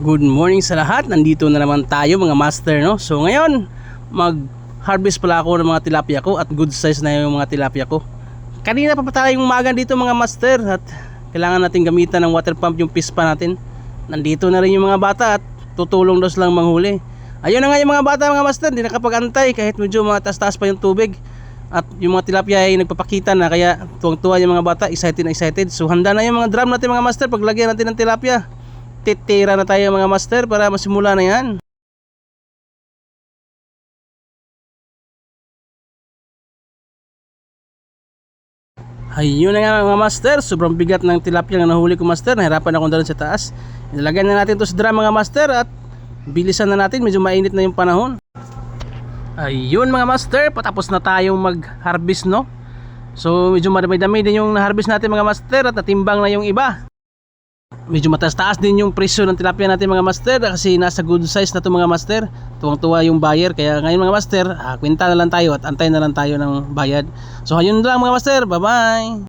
Good morning sa lahat. Nandito na naman tayo mga master, no? So ngayon, mag-harvest pala ako ng mga tilapia ko at good size na yung mga tilapia ko. Kanina pa tayo yung umaga dito mga master at kailangan natin gamitan ng water pump yung pispa natin. Nandito na rin yung mga bata at tutulong daw silang manghuli. Ayun na nga yung mga bata mga master, hindi nakapag-antay kahit medyo mataas-taas pa yung tubig. At yung mga tilapia ay nagpapakita na, kaya tuwang-tuwa yung mga bata, excited. So handa na yung mga drum natin mga master, paglagyan natin ng tilapia. Titira na tayo mga master para masimula na yan. Ayun na nga mga master, sobrang bigat ng tilapia na nahuli ko master. Nahirapan akong dalhin sa taas. Ilagyan na natin to sa drum mga master at bilisan na natin, medyo mainit na yung panahon. Ayun mga master, patapos na tayong mag-harvest, no? So medyo madami-dami din yung na-harvest natin mga master at natimbang na yung iba. Medyo mataas-taas din yung presyo ng tilapia natin mga master kasi nasa good size na to mga master. Tuwang-tuwa yung buyer, kaya ngayon mga master, kwenta na lang tayo at antay na lang tayo ng bayad. So ayun lang mga master, bye bye.